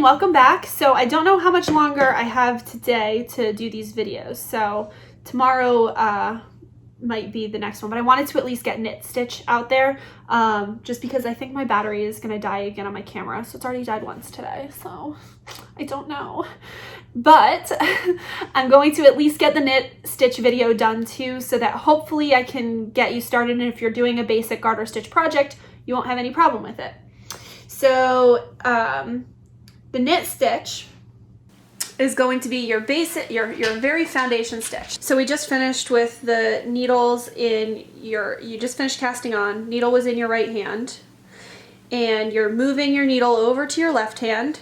and welcome back. So I don't know how much longer I have today to do these videos. So tomorrow might be the next one, but I wanted to at least get knit stitch out there just because I think my battery is gonna die again on my camera. So it's already died once today, so I don't know. But I'm going to at least get the knit stitch video done too, so that hopefully I can get you started. And if you're doing a basic garter stitch project, you won't have any problem with it. So the knit stitch is going to be your basic, your very foundation stitch. So we just finished with the needles in you just finished casting on. Needle was in your right hand, and you're moving your needle over to your left hand.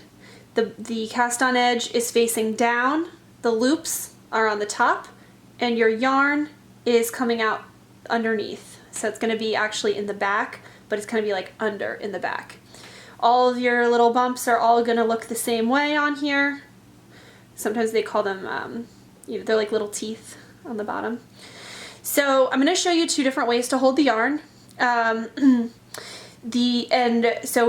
The cast on edge is facing down, the loops are on the top, and your yarn is coming out underneath. So it's going to be actually in the back, but it's going to be like under in the back. All of your little bumps are all going to look the same way on here. Sometimes they call them, they're like little teeth on the bottom. So I'm going to show you two different ways to hold the yarn. So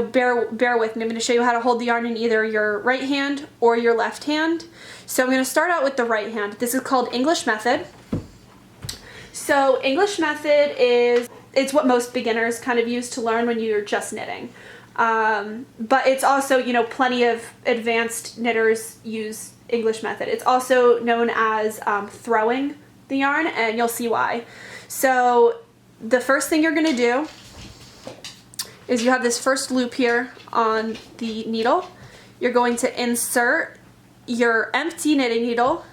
bear with me. I'm going to show you how to hold the yarn in either your right hand or your left hand. So I'm going to start out with the right hand. This is called English Method. So English Method it's what most beginners kind of use to learn when you're just knitting. But it's also, plenty of advanced knitters use English Method. It's also known as throwing the yarn, and you'll see why. So the first thing you're going to do is you have this first loop here on the needle. You're going to insert your empty knitting needle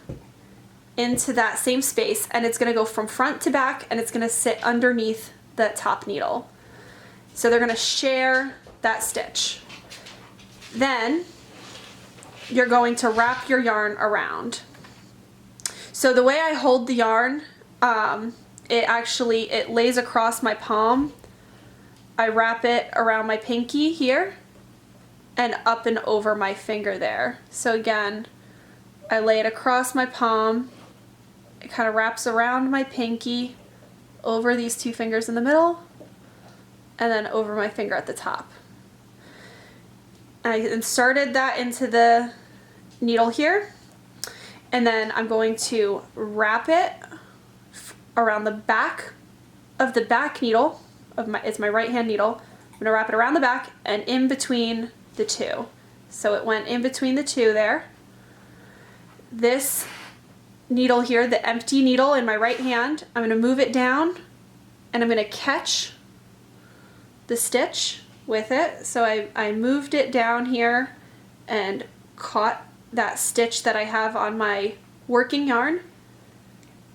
into that same space, and it's going to go from front to back, and it's going to sit underneath the top needle. So they're going to share that stitch. Then you're going to wrap your yarn around. So the way I hold the yarn, it lays across my palm. I wrap it around my pinky here and up and over my finger there. So again, I lay it across my palm. It kind of wraps around my pinky, over these two fingers in the middle, and then over my finger at the top. I inserted that into the needle here, and then I'm going to wrap it around the back of the back needle of it's my right hand needle. I'm going to wrap it around the back and in between the two. So it went in between the two there. This needle here, the empty needle in my right hand, I'm going to move it down and I'm going to catch the stitch with it. So I moved it down here and caught that stitch that I have on my working yarn.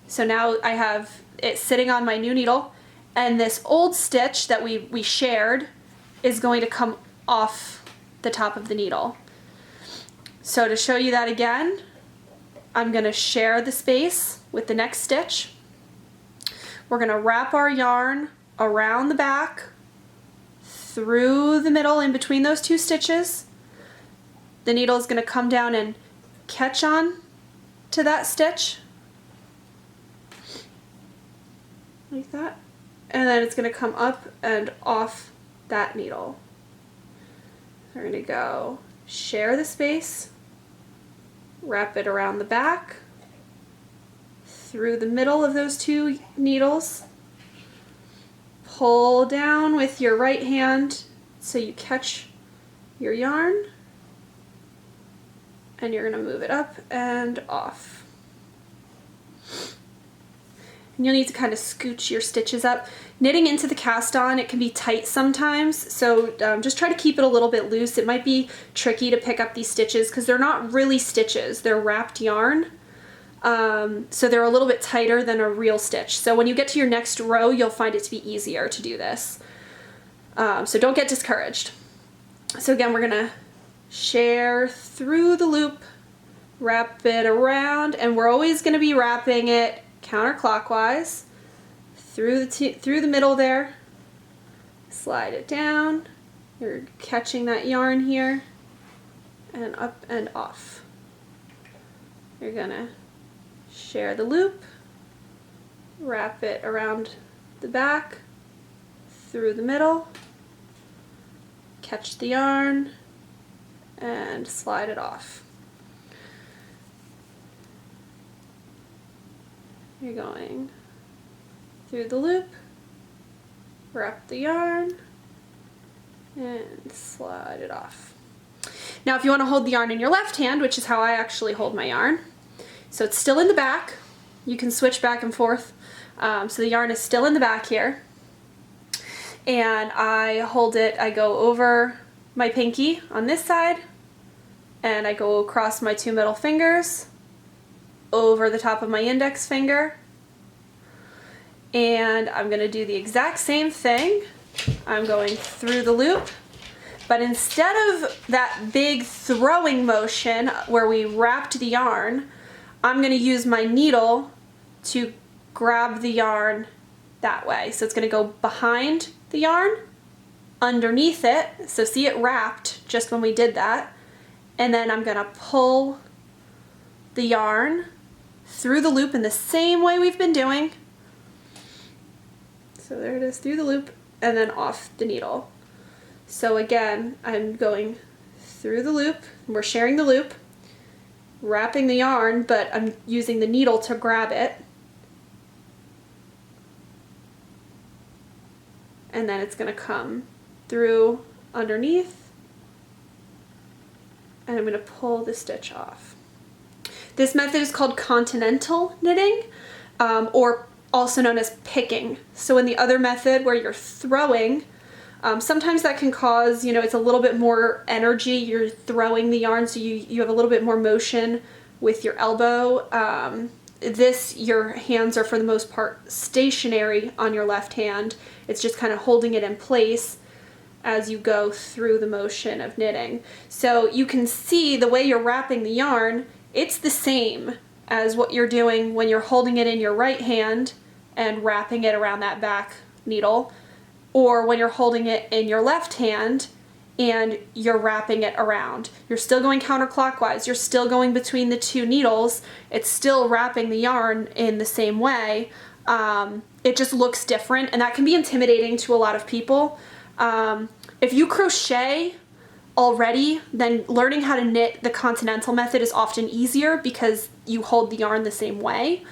So now I have it sitting on my new needle, and this old stitch that we shared is going to come off the top of the needle. So to show you that again, I'm going to share the space with the next stitch. We're going to wrap our yarn around the back, through the middle in between those two stitches. The needle is going to come down and catch on to that stitch, like that, and then it's going to come up and off that needle. We're going to go share the space, wrap it around the back, through the middle of those two needles, pull down with your right hand so you catch your yarn, and you're going to move it up and off. And you'll need to kind of scooch your stitches up. Knitting into the cast on, it can be tight sometimes, so just try to keep it a little bit loose. It might be tricky to pick up these stitches because they're not really stitches, they're wrapped yarn. So they're a little bit tighter than a real stitch. So when you get to your next row, you'll find it to be easier to do this. So don't get discouraged. So again, we're gonna share through the loop, wrap it around, and we're always gonna be wrapping it counterclockwise through the middle there. Slide it down. You're catching that yarn here, and up and off. You're gonna share the loop, wrap it around the back, through the middle, catch the yarn, and slide it off. You're going through the loop, wrap the yarn, and slide it off. Now if you want to hold the yarn in your left hand, which is how I actually hold my yarn, so it's still in the back, you can switch back and forth, so the yarn is still in the back here, and I hold it, I go over my pinky on this side, and I go across my two middle fingers, over the top of my index finger, and I'm going to do the exact same thing. I'm going through the loop, but instead of that big throwing motion where we wrapped the yarn, I'm going to use my needle to grab the yarn that way. So it's going to go behind the yarn, underneath it, so see it wrapped just when we did that, and then I'm going to pull the yarn through the loop in the same way we've been doing. So there it is, through the loop, and then off the needle. So again, I'm going through the loop, we're sharing the loop, wrapping the yarn, but I'm using the needle to grab it. And then it's going to come through underneath, and I'm going to pull the stitch off. This method is called continental knitting, or also known as picking. So in the other method where you're throwing, sometimes that can cause, you know, it's a little bit more energy, you're throwing the yarn, so you have a little bit more motion with your elbow. Your hands are for the most part stationary on your left hand. It's just kind of holding it in place as you go through the motion of knitting. So you can see the way you're wrapping the yarn, it's the same as what you're doing when you're holding it in your right hand and wrapping it around that back needle, or when you're holding it in your left hand and you're wrapping it around. You're still going counterclockwise, you're still going between the two needles, it's still wrapping the yarn in the same way. It just looks different, and that can be intimidating to a lot of people. If you crochet already, then learning how to knit the continental method is often easier because you hold the yarn the same way.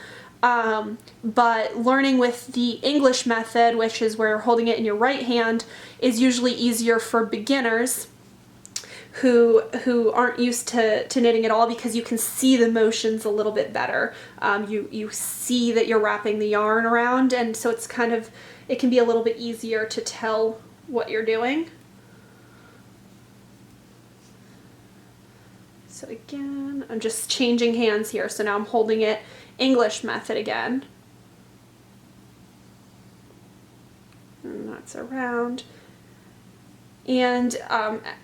But learning with the English method, which is where you're holding it in your right hand, is usually easier for beginners who aren't used to knitting at all, because you can see the motions a little bit better. You see that you're wrapping the yarn around, and so it's kind of, it can be a little bit easier to tell what you're doing. So again, I'm just changing hands here. So now I'm holding it English method again. And that's around. And,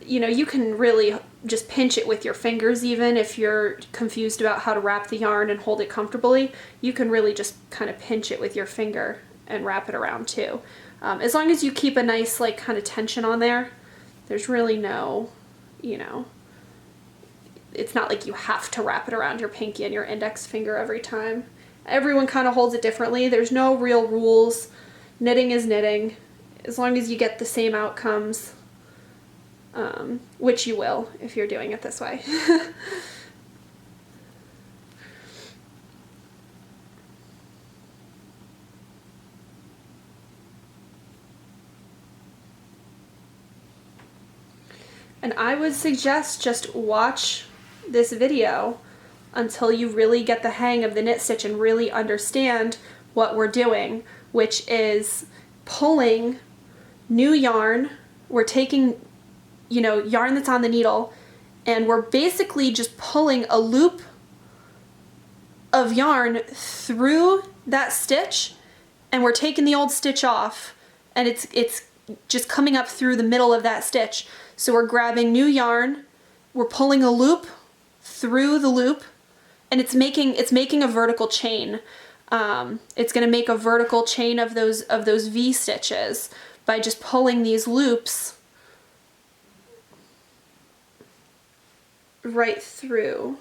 you know, you can really just pinch it with your fingers even if you're confused about how to wrap the yarn and hold it comfortably. You can really just kind of pinch it with your finger and wrap it around too. As long as you keep a nice, like, kind of tension on there, there's really no, you know, it's not like you have to wrap it around your pinky and your index finger every time. Everyone kind of holds it differently. There's no real rules. Knitting is knitting. As long as you get the same outcomes, which you will if you're doing it this way. And I would suggest just watch this video until you really get the hang of the knit stitch and really understand what we're doing, which is pulling new yarn. We're taking, you know, yarn that's on the needle, and we're basically just pulling a loop of yarn through that stitch, and we're taking the old stitch off, and it's just coming up through the middle of that stitch. So we're grabbing new yarn, we're pulling a loop through the loop, and it's making a vertical chain. It's going to make a vertical chain of those V stitches by just pulling these loops right through.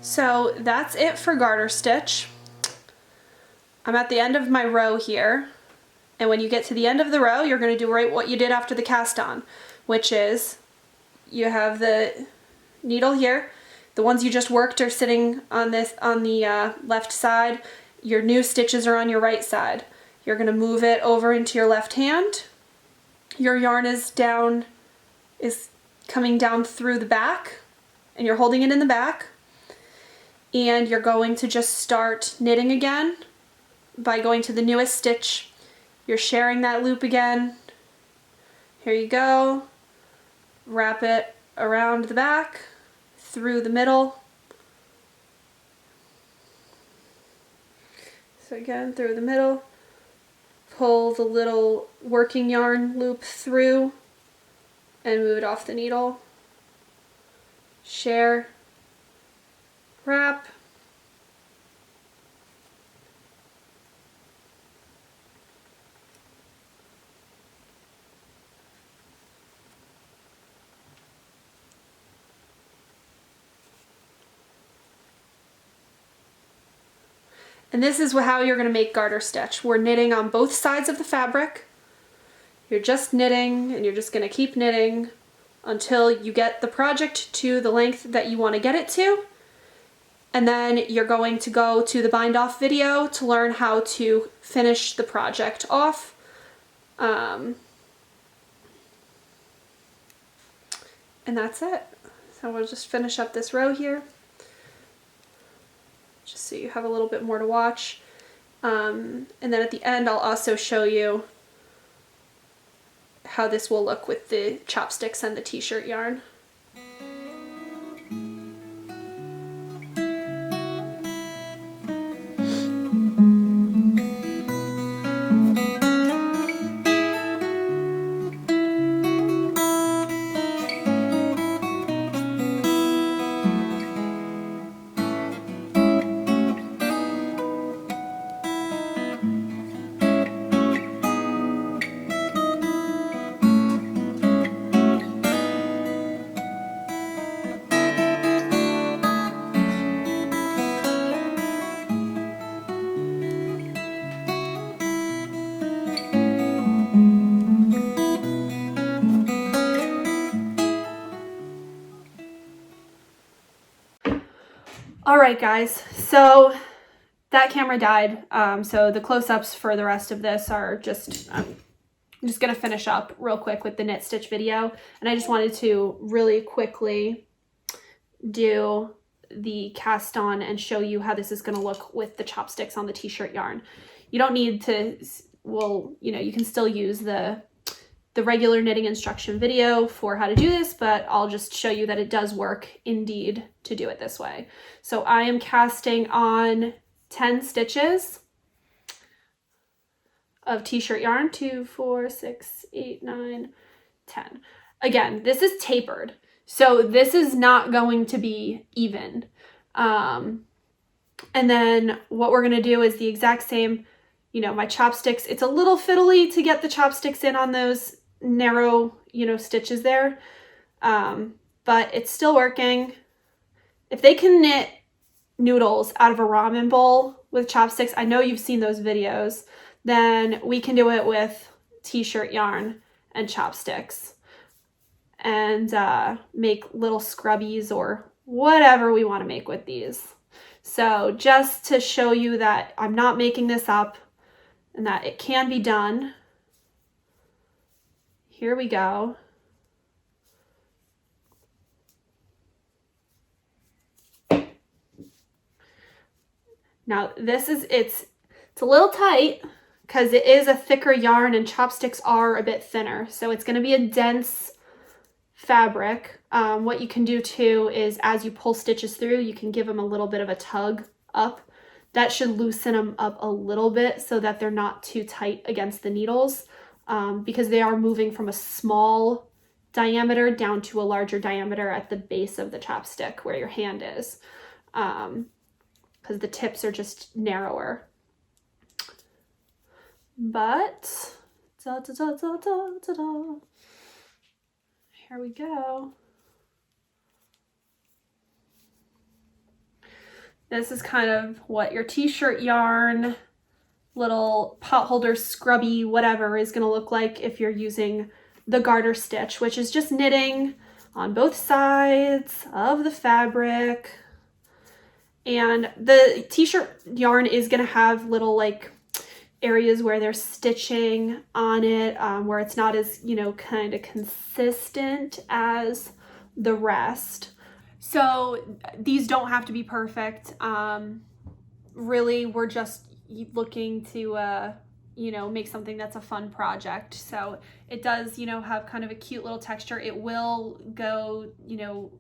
So that's it for garter stitch. I'm at the end of my row here, and when you get to the end of the row, you're going to do right what you did after the cast on, which is you have the needle here. The ones you just worked are sitting on the left side. Your new stitches are on your right side. You're going to move it over into your left hand. Your yarn is coming down through the back, and you're holding it in the back. And you're going to just start knitting again by going to the newest stitch. You're sharing that loop again. Here you go. Wrap it around the back, through the middle. So again, through the middle. Pull the little working yarn loop through and move it off the needle. Share. Wrap. And this is how you're going to make garter stitch. We're knitting on both sides of the fabric. You're just knitting, and you're just going to keep knitting until you get the project to the length that you want to get it to. And then you're going to go to the bind off video to learn how to finish the project off. And that's it. So we'll just finish up this row here, just so you have a little bit more to watch. And then at the end, I'll also show you how this will look with the chopsticks and the t-shirt yarn. Alright guys, so that camera died, so the close-ups for the rest of this are just, I'm just going to finish up real quick with the knit stitch video, and I just wanted to really quickly do the cast on and show you how this is going to look with the chopsticks on the t-shirt yarn. You don't need to, well, you know, you can still use the regular knitting instruction video for how to do this, but I'll just show you that it does work indeed to do it this way. So I am casting on 10 stitches of t-shirt yarn, 2, 4, 6, 8, 9, 10. Again, this is tapered, so this is not going to be even. And then what we're gonna do is the exact same, you know, my chopsticks, it's a little fiddly to get the chopsticks in on those narrow, you know, stitches there, but it's still working. If they can knit noodles out of a ramen bowl with chopsticks, I know you've seen those videos, then we can do it with t-shirt yarn and chopsticks and make little scrubbies or whatever we want to make with these. So just to show you that I'm not making this up and that it can be done, here we go. Now this is, it's a little tight because it is a thicker yarn and chopsticks are a bit thinner. So it's going to be a dense fabric. What you can do too is as you pull stitches through, you can give them a little bit of a tug up. That should loosen them up a little bit so that they're not too tight against the needles. Because they are moving from a small diameter down to a larger diameter at the base of the chopstick where your hand is, because the tips are just narrower. But here we go. This is kind of what your t-shirt yarn, little pot holder, scrubby, whatever is gonna look like if you're using the garter stitch, which is just knitting on both sides of the fabric. And the t-shirt yarn is gonna have little like areas where there's stitching on it, where it's not as, you know, kind of consistent as the rest. So these don't have to be perfect. Really, we're just looking to, you know, make something that's a fun project. So it does, you know, have kind of a cute little texture. It will go, you know,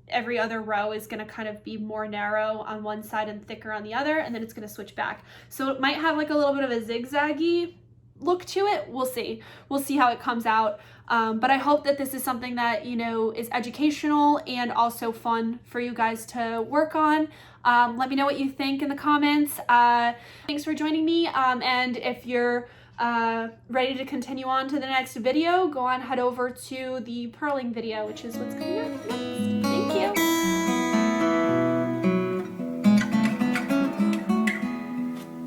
every other row is going to kind of be more narrow on one side and thicker on the other, and then it's going to switch back. So it might have like a little bit of a zigzaggy look to it. We'll see. We'll see how it comes out. But I hope that this is something that, you know, is educational and also fun for you guys to work on. Let me know what you think in the comments. Thanks for joining me. And if you're ready to continue on to the next video, go on, head over to the purling video, which is what's coming up next. Thank you.